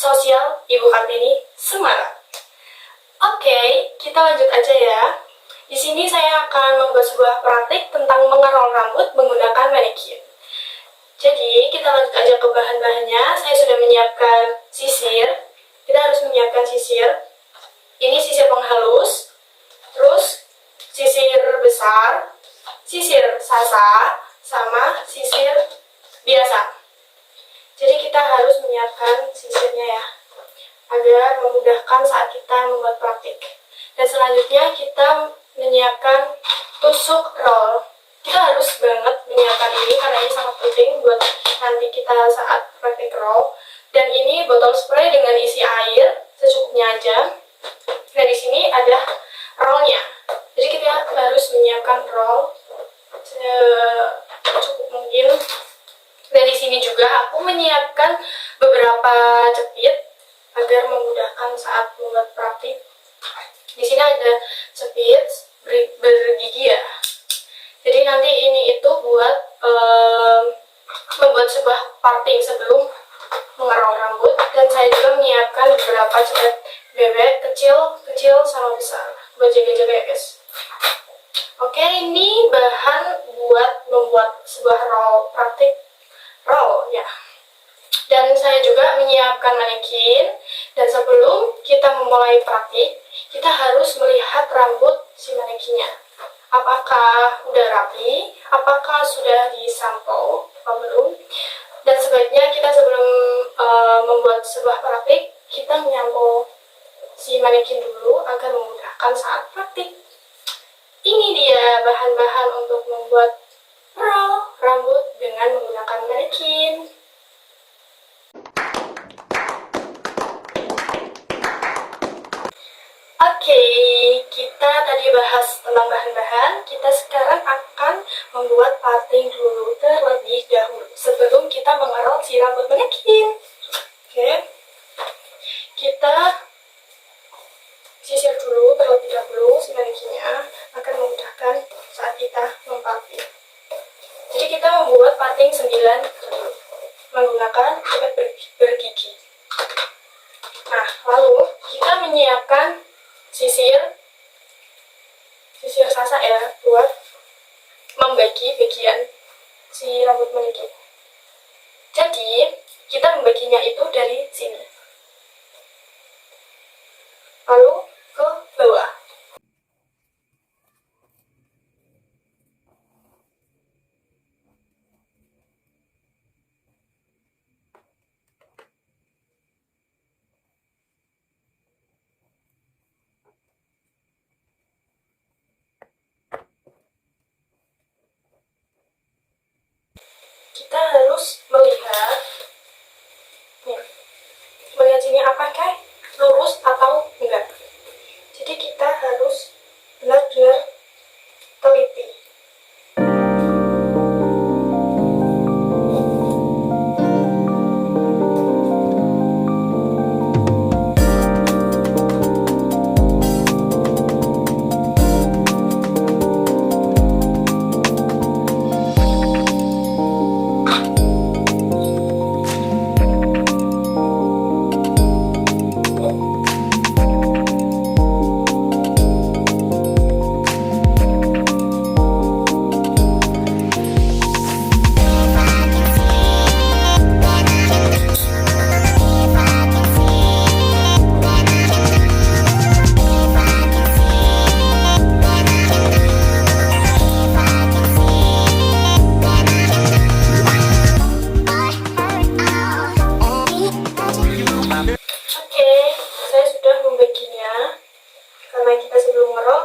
Sosial Ibu Kartini Semarang. Oke, kita lanjut aja ya. Di sini saya akan membuat sebuah praktik tentang mengerol rambut menggunakan manekin. Jadi, kita lanjut aja ke bahan-bahannya. Saya sudah menyiapkan sisir. Kita harus menyiapkan sisir. Ini sisir penghalus, terus sisir besar, sisir sasa, sama sisir biasa. Jadi kita harus menyiapkan sisirnya ya, agar memudahkan saat kita membuat praktik. Dan selanjutnya kita menyiapkan tusuk roll. Kita harus banget menyiapkan ini karena ini sangat penting buat nanti kita saat praktik roll. Dan ini botol spray dengan isi air secukupnya aja. Nah, di sini ada rollnya. Jadi kita harus menyiapkan roll secukup mungkin. Dan di sini juga aku menyiapkan beberapa cepit agar memudahkan saat membuat praktik. Di sini ada cepit bergigi ya. Jadi nanti ini itu buat membuat sebuah parting sebelum mengerol rambut. Dan saya juga menyiapkan beberapa cepit bebek kecil sama besar buat jaga-jaga ya guys. Oke, ini bahan buat membuat sebuah praktik roll ya. Dan saya juga menyiapkan manekin. Dan sebelum kita memulai praktik, kita harus melihat rambut si manekinnya. Apakah udah rapi, apakah sudah disampo, atau belum. Dan sebaiknya kita sebelum membuat sebuah praktik, kita menyampo si manekin dulu agar memudahkan saat praktik. Ini dia bahan-bahan untuk membuat roll rambut dengan menggunakan manekin. Oke, kita tadi bahas tentang bahan-bahan. Kita sekarang akan membuat parting dulu terlebih dahulu sebelum kita mengerol si rambut manekin. Oke, kita sisir dulu terlebih dahulu si manekinnya akan memudahkan saat kita memparting. Jadi kita membuat parting 9 menggunakan cepit bergigi. Nah, lalu kita menyiapkan sisir sasa ya buat membagi bagian si rambut manekin. Jadi kita membaginya itu dari sini lalu ke bawah. Kita harus melihat sini apakah lurus atau enggak. Jadi kita harus benar-benar teliti.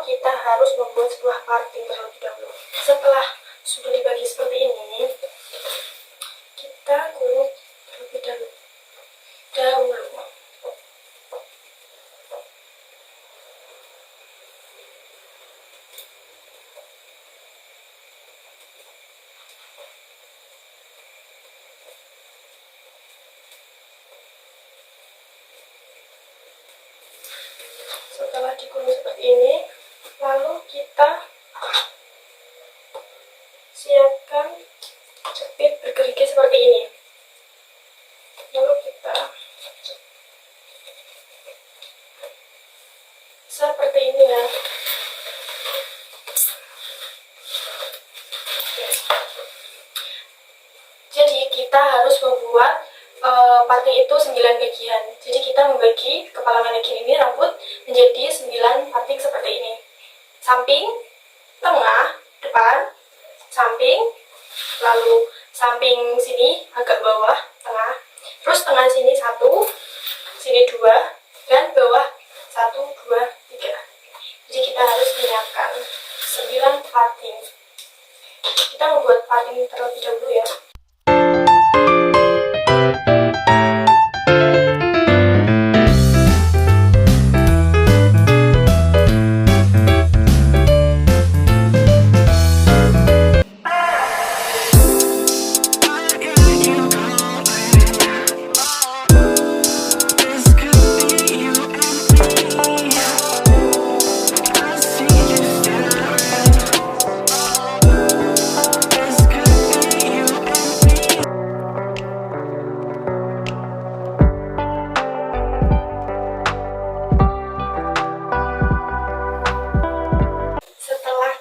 Kita harus membuat sebuah parting terlebih dahulu. Setelah sudah dibagi seperti ini, kita kuluk terlebih dahulu. Setelah dikuluk seperti ini, lalu kita siapkan jepit bergerigi seperti ini. Lalu kita Jadi kita harus membuat parting itu 9 bagian. Jadi kita membagi kepala manekin ini rambut menjadi 9 parting seperti ini. Samping, tengah, depan, samping, lalu samping sini agak bawah, tengah, terus tengah sini 1, sini 2, dan bawah 1, 2, 3. Jadi kita harus menyiapkan 9 parting. Kita membuat parting terlebih dahulu ya.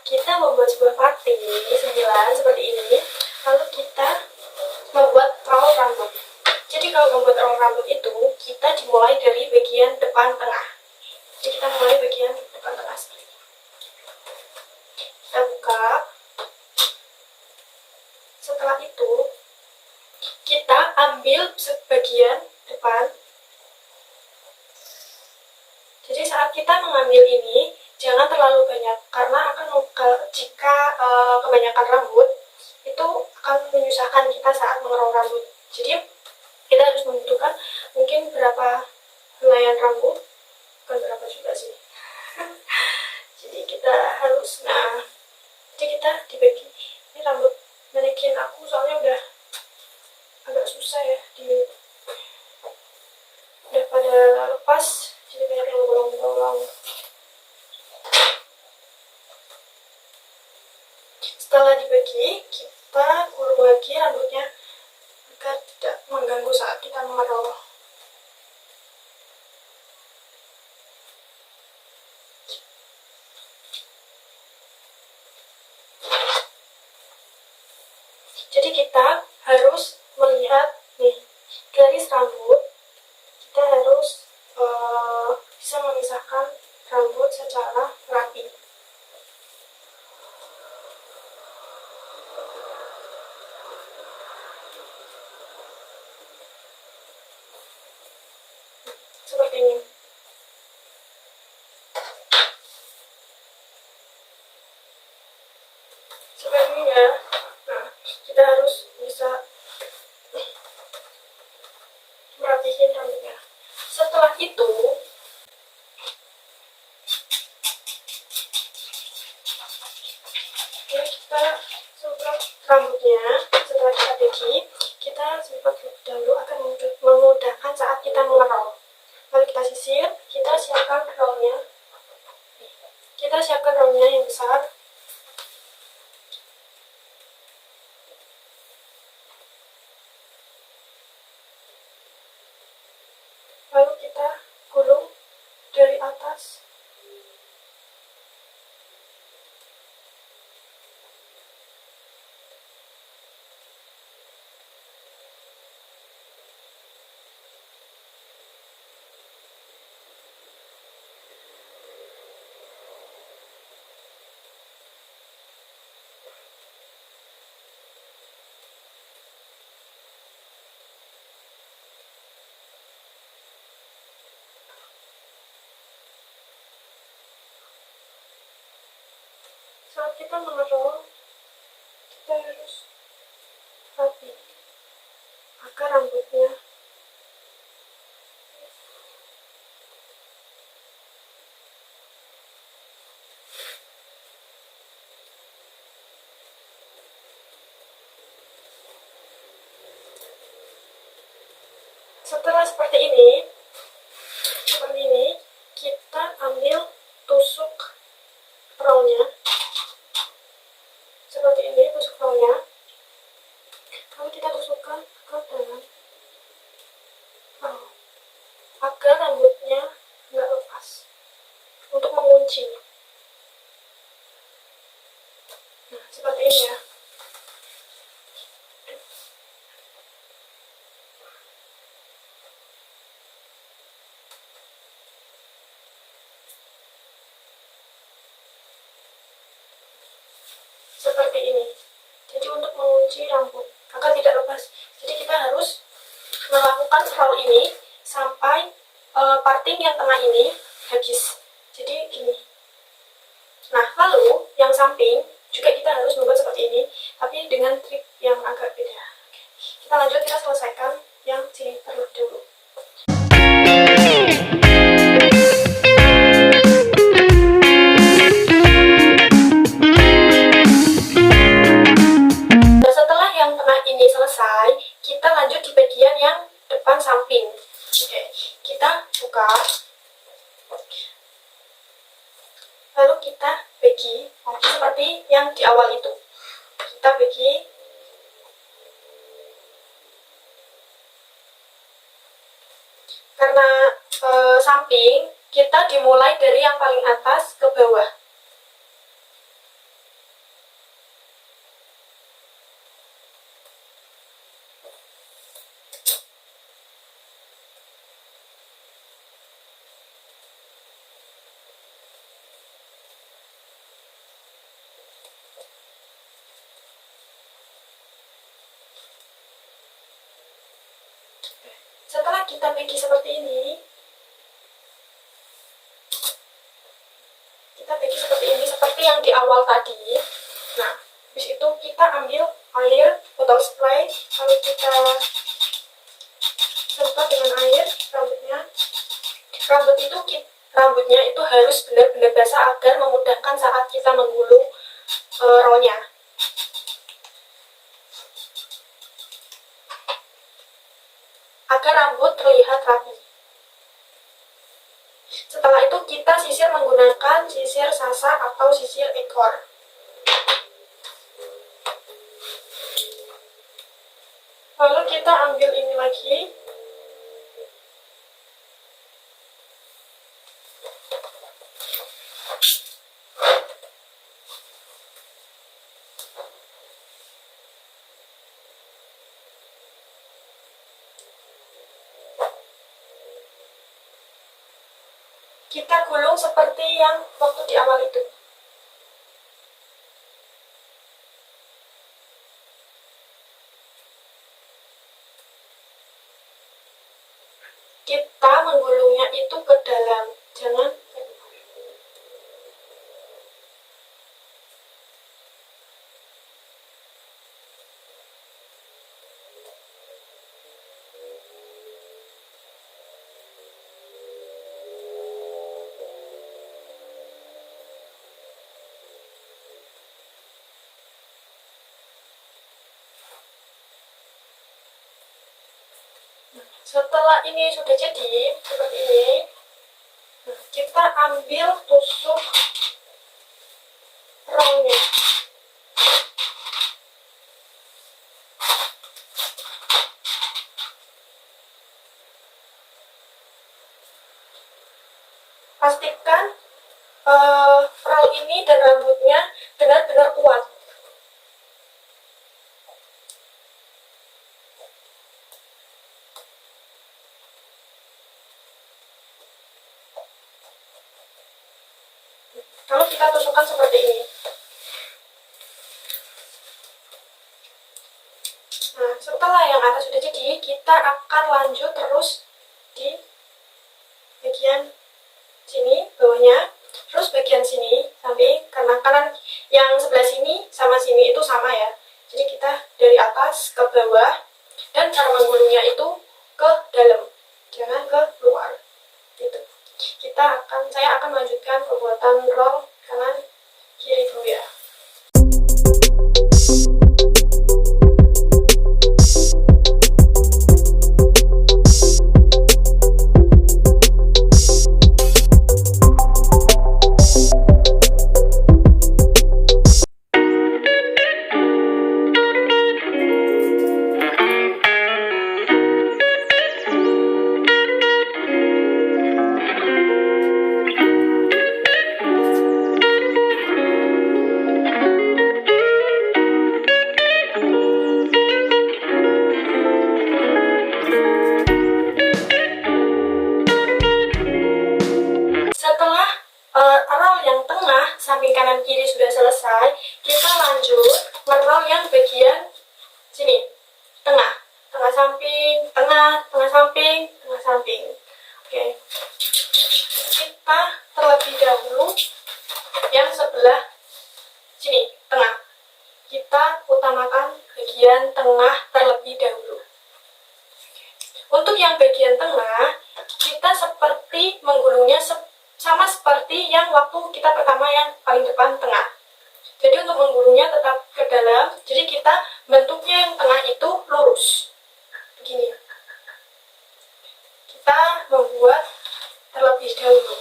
Kita membuat sebuah parting 9 seperti ini, lalu kita membuat roll rambut. Jadi kalau membuat roll rambut itu, kita dimulai dari bagian depan tengah. Jadi kita mulai bagian depan tengah seperti ini. Kita buka. Setelah itu, kita ambil sebagian depan. Jadi saat kita mengambil ini, jangan terlalu banyak, karena jika kebanyakan rambut itu akan menyusahkan kita saat mengerol rambut. Jadi kita harus membutuhkan mungkin berapa helaian rambut, bukan berapa juga sih. Jadi kita harus, jadi kita dibagi. Ini rambut manekin aku soalnya udah agak susah ya, udah pada lepas, jadi banyak yang bolong-bolong. Setelah dibagi, kita urut lagi rambutnya agar tidak mengganggu saat kita mengerol. Jadi kita harus melihat nih garis rambut, kita harus bisa memisahkan rambut secara rapi. Seperti ini. Seperti ini ya. Nah, kita harus bisa merapihin rambutnya. Setelah itu, kita semprot rambutnya. Setelah kita bagi, kita semprot dahulu akan memudahkan saat kita mengerol. Lalu kita sisir, kita siapkan rollnya. Kita siapkan rollnya yang besar. Lalu kita gulung dari atas. Saat kita mengerol, kita harus rapi agar rambutnya setelah seperti ini, kita ambil tusuk rollnya. Seperti ini tusuk rollnya. Lalu kita tusukkan ke dalam roll agar rambutnya nggak lepas, untuk mengunci. Nah, seperti ini ya. seperti ini. Jadi untuk mengunci rambut agar tidak lepas, jadi kita harus melakukan roll ini sampai parting yang tengah ini habis. Jadi gini. Nah, lalu yang samping juga kita harus membuat seperti ini, tapi dengan trik yang agak beda. Oke. Kita lanjut, kita selesaikan yang sini terlebih dahulu. Nah, setelah yang tengah ini selesai, kita lanjut di bagian yang depan samping. Oke, kita buka. Lalu kita bagi lagi seperti yang di awal itu. Kita bagi karena samping, kita dimulai dari yang paling atas ke bawah. Setelah kita bagi seperti ini, seperti yang di awal tadi. Nah, habis itu kita ambil air, botol spray, lalu kita semprot dengan air rambutnya. Rambutnya itu harus benar-benar basah agar memudahkan saat kita menggulung rollnya. Agar rambut terlihat rapi. Setelah itu kita sisir menggunakan sisir sasa atau sisir ekor. Lalu kita ambil ini lagi. Kita gulung seperti yang waktu di awal itu. Kita menggulungnya itu ke dalam, jangan ke luar. Setelah ini sudah jadi seperti ini, kita ambil tusuk rollnya. Pastikan roll ini dan rambutnya benar-benar kuat. Lalu kita tusukkan seperti ini. Nah, setelah yang atas sudah jadi, kita akan lanjut terus di bagian sini, bawahnya, terus bagian sini, sampai karena kanan yang sebelah sini sama sini itu sama ya. Jadi kita dari atas ke bawah, dan cara menggulungnya itu ke dalam, jangan ke luar. Gitu. Saya akan melanjutkan pembuatan roll kanan kiri dulu ya. tengah samping, tengah samping. Oke, kita terlebih dahulu yang sebelah sini, tengah. Kita utamakan bagian tengah terlebih dahulu. Untuk yang bagian tengah, kita seperti menggulungnya sama seperti yang waktu kita pertama yang paling depan tengah. Jadi untuk menggulungnya tetap ke dalam, jadi kita bentuknya yang tengah itu lurus. Begini. Kita membuat terlebih dahulu.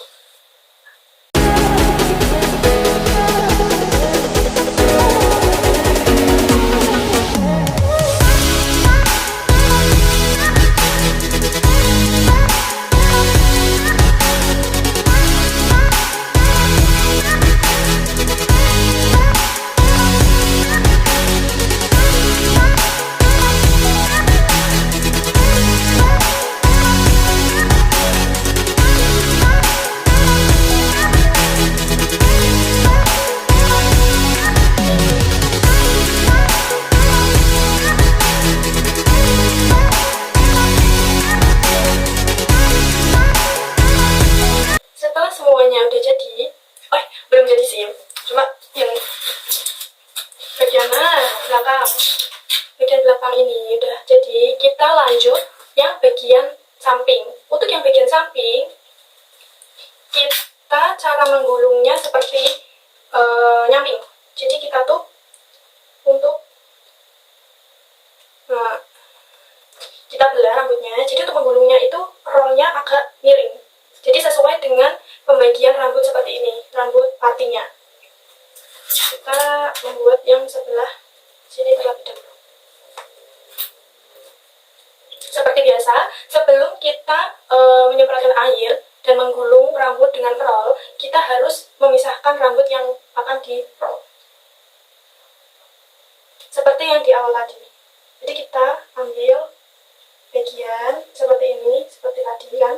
Setelah semuanya udah jadi, belum jadi sih, cuma yang bagian belakang, bagian belakang ini udah jadi. Kita lanjut yang bagian samping. Untuk yang bagian samping, kita cara menggulungnya seperti nyamping. Jadi kita tuh untuk kita belah rambutnya. Jadi untuk menggulungnya itu rollnya agak miring. Jadi sesuai dengan pembagian rambut seperti ini, rambut partinya. Kita membuat yang sebelah sini terlebih dahulu. Seperti biasa, sebelum kita menyemprotkan air dan menggulung rambut dengan roll, kita harus memisahkan rambut yang akan di roll. Seperti yang di awal tadi. Jadi kita ambil bagian seperti ini, seperti tadi kan.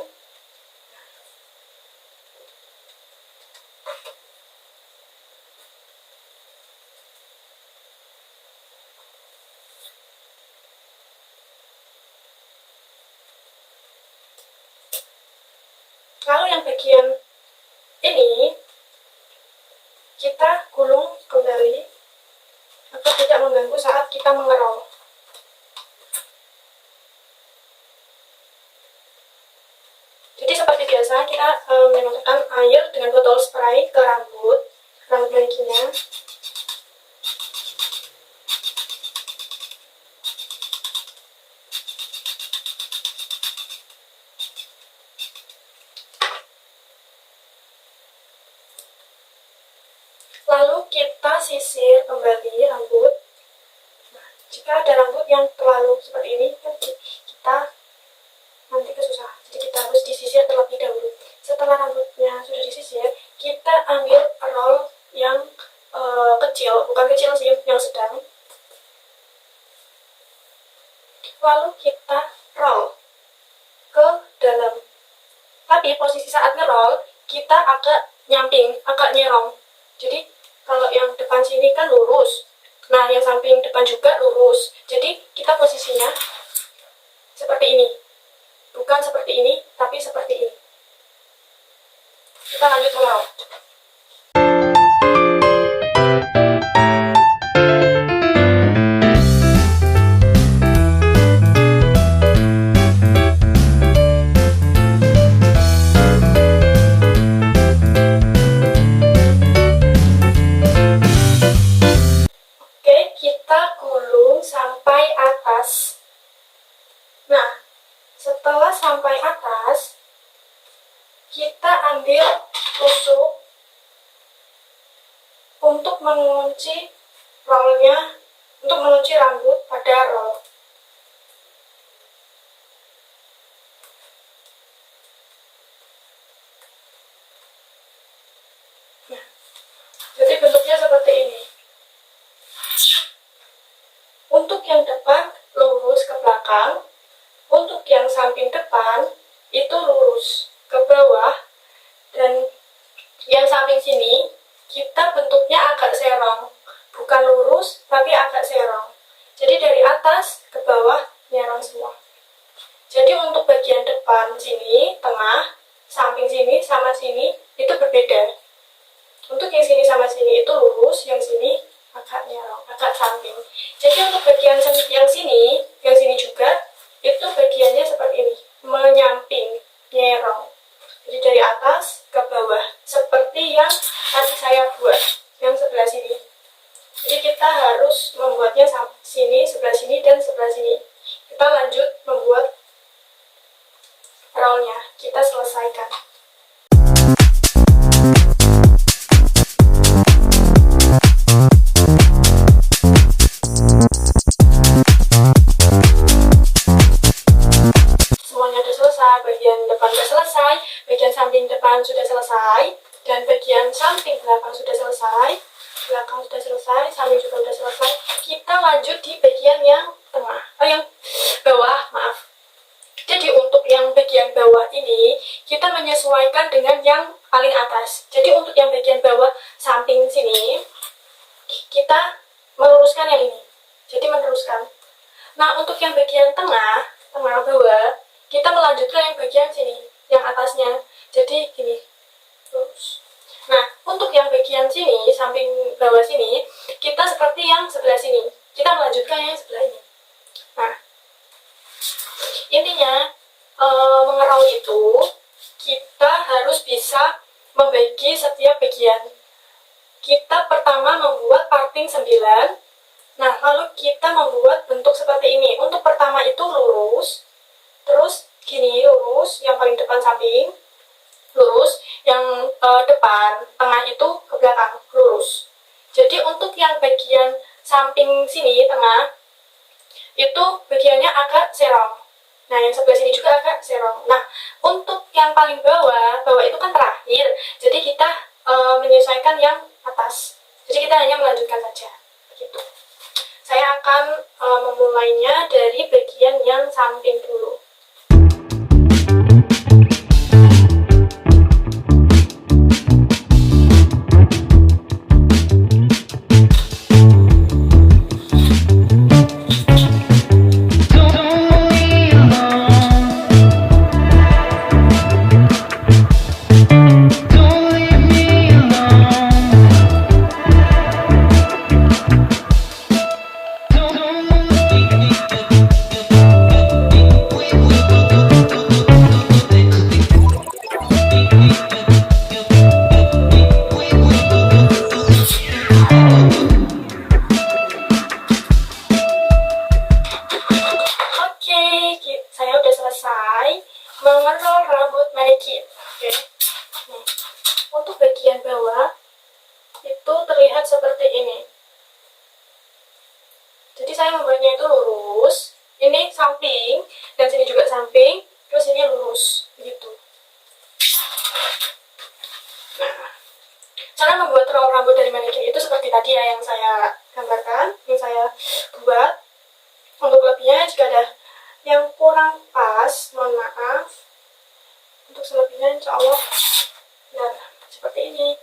Lalu yang bagian ini kita gulung kembali agar tidak mengganggu saat kita mengerol. Jadi seperti biasa kita menembakkan air dengan botol spray ke rambut manikinya. Lalu kita sisir kembali rambut. Nah, jika ada rambut yang terlalu seperti ini, kita nanti kesusahan. Jadi kita harus disisir terlebih dahulu. Setelah rambutnya sudah disisir, kita ambil roll yang kecil, bukan kecil sih, yang sedang. Lalu kita roll ke dalam. Tapi posisi saat ngerol, kita agak nyamping, agak nyerong. Jadi kalau yang depan sini kan lurus, nah yang samping depan juga lurus. Jadi kita posisinya seperti ini, bukan seperti ini, tapi seperti ini. Kita lanjut mengerol. Sampai atas. Nah, setelah sampai atas, kita ambil tusuk untuk mengunci rollnya, untuk mengunci rambut pada roll. Nah, jadi bentuknya seperti ini. Untuk yang depan lurus ke belakang, untuk yang samping depan itu lurus ke bawah, dan yang samping sini kita bentuknya agak serong, bukan lurus tapi agak serong. Jadi dari atas ke bawah nyerong semua. Jadi untuk bagian depan sini, tengah, samping sini sama sini itu berbeda. Untuk yang sini sama sini itu lurus, yang sini agak nyerong, agak samping. Jadi untuk bagian yang sini juga itu bagiannya seperti ini, menyamping, nyerong. Jadi dari atas ke bawah, seperti yang tadi saya buat, yang sebelah sini. Jadi kita harus membuatnya sini, sebelah sini, dan sebelah sini. Kita lanjut membuat rollnya, kita selesaikan. Semuanya sudah selesai, bagian depan sudah selesai, bagian samping depan sudah selesai, dan bagian samping belakang sudah selesai, belakang sudah selesai, samping juga sudah selesai. Kita lanjut di bagian yang tengah, yang bawah, maaf. Jadi untuk yang bagian bawah ini, kita menyesuaikan dengan yang paling atas. Jadi untuk yang bagian bawah samping sini, kita meluruskan yang ini. Jadi meneruskan. Nah, untuk yang bagian tengah bawah, kita melanjutkan yang bagian sini, yang atasnya. Jadi gini, lurus. Nah, untuk yang bagian sini, samping bawah sini, kita seperti yang sebelah sini. Kita melanjutkan yang sebelah ini. Nah, intinya mengerol itu kita harus bisa membagi setiap bagian. Kita pertama membuat parting 9. Nah, lalu kita membuat bentuk seperti ini. Untuk pertama itu lurus, terus gini lurus, yang paling depan samping lurus, yang depan tengah itu ke belakang lurus. Jadi untuk yang bagian samping sini tengah itu bagiannya agak serong. Nah, yang sebelah sini juga agak serong. Nah, untuk yang paling bawah itu kan terakhir. Jadi kita menyesuaikan yang atas. Jadi kita hanya melanjutkan saja. Begitu. Saya akan memulainya dari bagian yang samping dulu. Saya udah selesai mengerol rambut manekin. Oke. Nah, untuk bagian bawah itu terlihat seperti ini. Jadi saya membuatnya itu lurus, ini samping, dan sini juga samping, terus ini lurus, begitu. Nah, cara membuat roll rambut dari manekin itu seperti tadi ya, yang saya gambarkan, yang saya buat. Untuk lebihnya jika ada yang kurang pas, mohon maaf. Untuk selebihnya insya Allah benar seperti ini.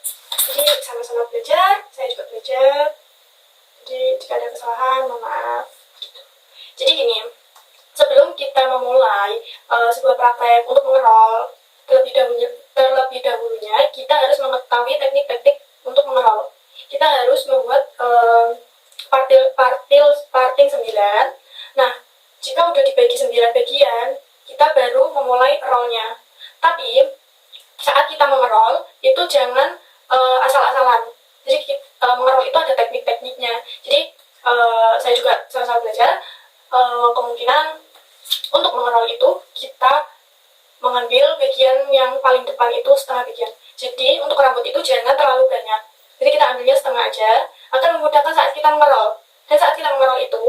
Jadi sama-sama belajar, saya juga belajar. Jadi jika ada kesalahan, mohon maaf. Gitu. Jadi gini, sebelum kita memulai sebuah praktek untuk mengerol, terlebih dahulunya kita harus mengetahui teknik-teknik untuk mengerol. Kita harus membuat parting 9. Nah, jika udah dibagi 9 bagian, kita baru memulai rollnya. Tapi saat kita mengerol itu jangan asal-asalan. Jadi mengerol itu ada teknik-tekniknya. Jadi saya juga sama-sama belajar. Kemungkinan untuk mengerol itu kita mengambil bagian yang paling depan itu setengah bagian. Jadi untuk rambut itu jangan terlalu banyak. Jadi kita ambilnya setengah aja, akan memudahkan saat kita mengerol. Dan saat kita mengerol itu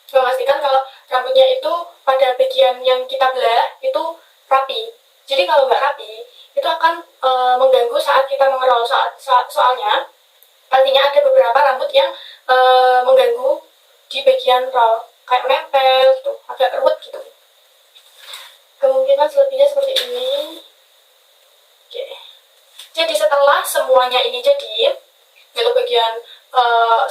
memastikan kalau rambutnya itu pada bagian yang kita belah itu rapi. Jadi kalau nggak rapi, itu akan mengganggu saat kita mengerol. Soalnya artinya ada beberapa rambut yang mengganggu di bagian roll, kayak nempel gitu, agak ruwet gitu. Kemungkinan selebihnya seperti ini. Oke. Jadi setelah semuanya ini jadi, yaitu bagian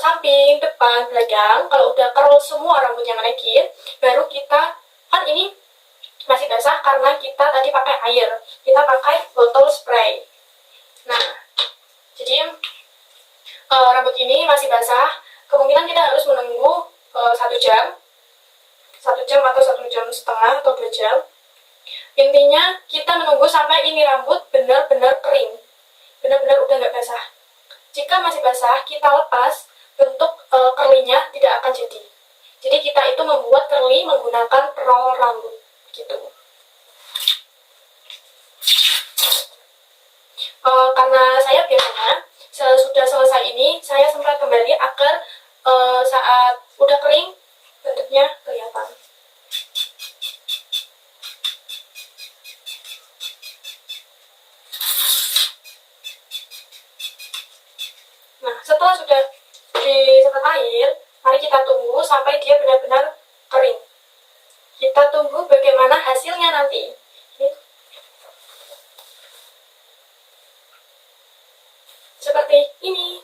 samping, depan, belakang, kalau udah curl semua rambutnya manekin, baru kita, kan ini masih basah karena kita tadi pakai air. Kita pakai botol spray. Nah, jadi rambut ini masih basah. Kemungkinan kita harus menunggu 1 jam, 1 jam atau 1,5 jam atau 2 jam. Intinya kita menunggu sampai ini rambut benar-benar kering, benar-benar udah nggak basah. Jika masih basah, kita lepas, bentuk curly-nya tidak akan jadi. Jadi kita itu membuat curly menggunakan roll rambut, gitu. Karena saya biasanya sudah selesai ini, saya sempat kembali agar saat udah kering bentuknya kelihatan. Nah, setelah sudah disemprot air, mari kita tunggu sampai dia benar-benar kering. Kita tunggu bagaimana hasilnya nanti. Seperti ini.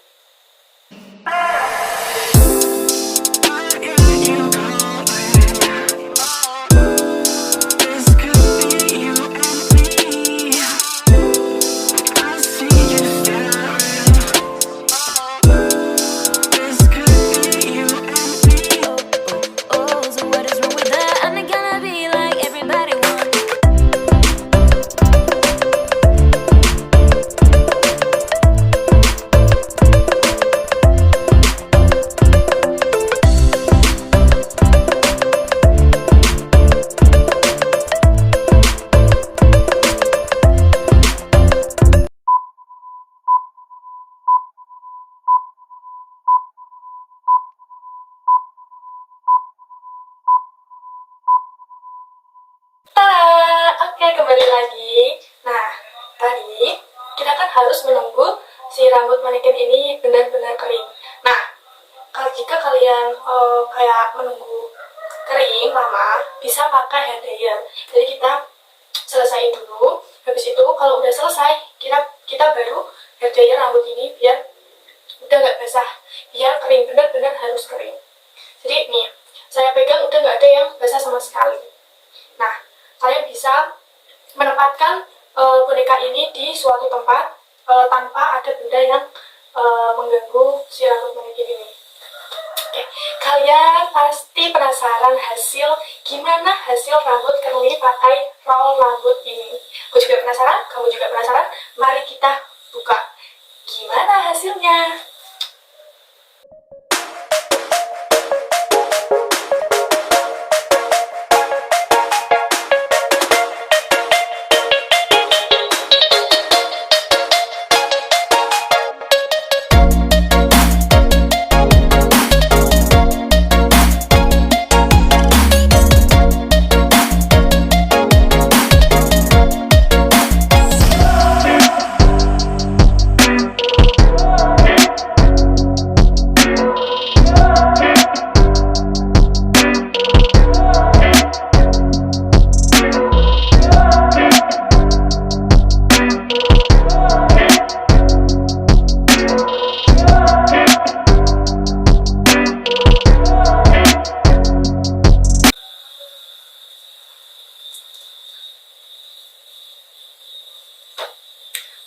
Oke, kembali lagi. Nah, tadi kita kan harus menunggu si rambut manekin ini benar-benar kering. Nah, jika kalian kayak menunggu kering lama, bisa pakai hair dryer. Jadi kita selesaiin dulu. Habis itu kalau udah selesai, kita baru hair dryer rambut ini biar udah nggak basah, biar kering, benar-benar harus kering. Jadi nih, saya pegang udah nggak ada yang basah sama sekali. Nah, saya bisa menempatkan boneka ini di suatu tempat tanpa ada benda yang mengganggu si rambut manekin ini. Oke, kalian pasti penasaran gimana hasil rambut curly pakai roll rambut ini. Aku juga penasaran, kamu juga penasaran. Mari kita buka. Gimana hasilnya?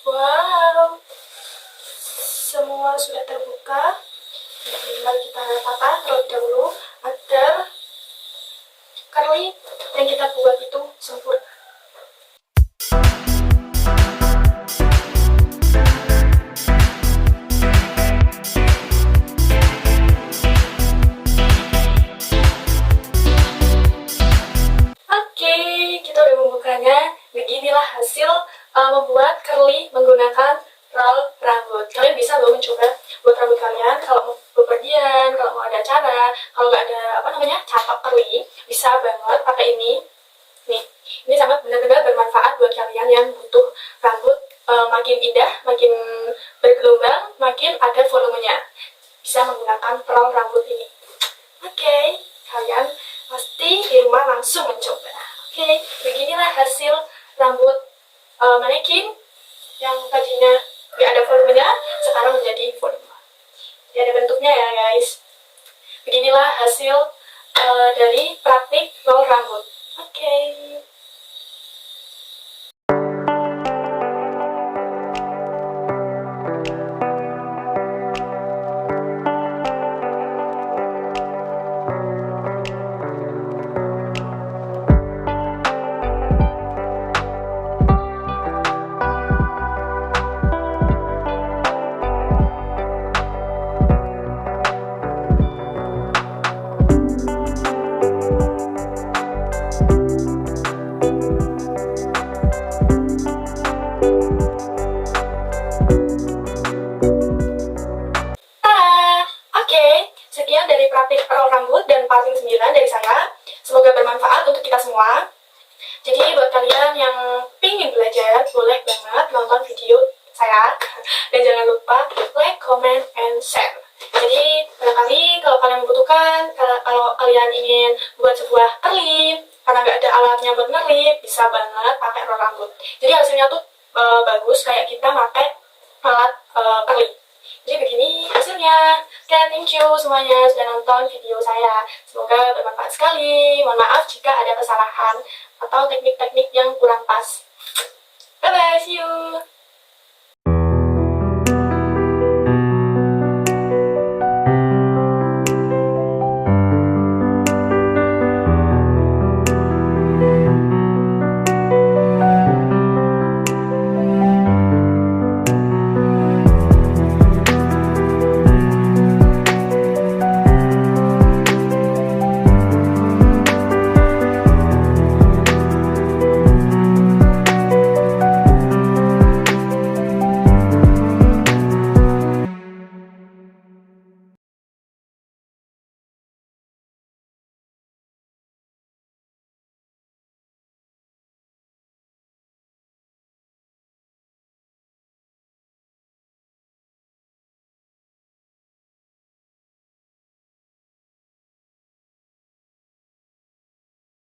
Wow, semua sudah terbuka. Mari kita patah terlebih dahulu agar curly yang kita buat itu sempurna. Oke, kita udah membukanya. Beginilah hasil membuat curly menggunakan roll rambut. Kalian bisa loh mencoba buat rambut kalian kalau mau bepergian, kalau mau ada acara, kalau nggak ada catok curly, bisa banget pakai ini. Nih, ini sangat benar-benar bermanfaat buat kalian yang butuh rambut makin indah, makin bergelombang, makin ada volumenya. Bisa menggunakan roll rambut ini. Oke, kalian pasti di rumah langsung mencoba. Oke, beginilah hasil rambut manekin yang tadinya nggak ada volumenya, sekarang menjadi volume. Ya, ada bentuknya ya guys. Beginilah hasil dari praktik roll rambut. Oke. sekian dari praktik roll rambut dan parting 9 dari saya. Semoga bermanfaat untuk kita semua. Jadi buat kalian yang pingin belajar, boleh banget nonton video saya. Dan jangan lupa like, comment, and share. Jadi barangkali kalau kalian membutuhkan, kalau kalian ingin buat sebuah kerlip, karena nggak ada alatnya buat ngerlip, bisa banget pakai roll rambut. Jadi hasilnya tuh bagus kayak kita pakai alat kerlip. Jadi begini hasilnya. Oke, thank you semuanya sudah nonton video saya. Semoga bermanfaat sekali. Mohon maaf jika ada kesalahan atau teknik-teknik yang kurang pas. Bye-bye, see you!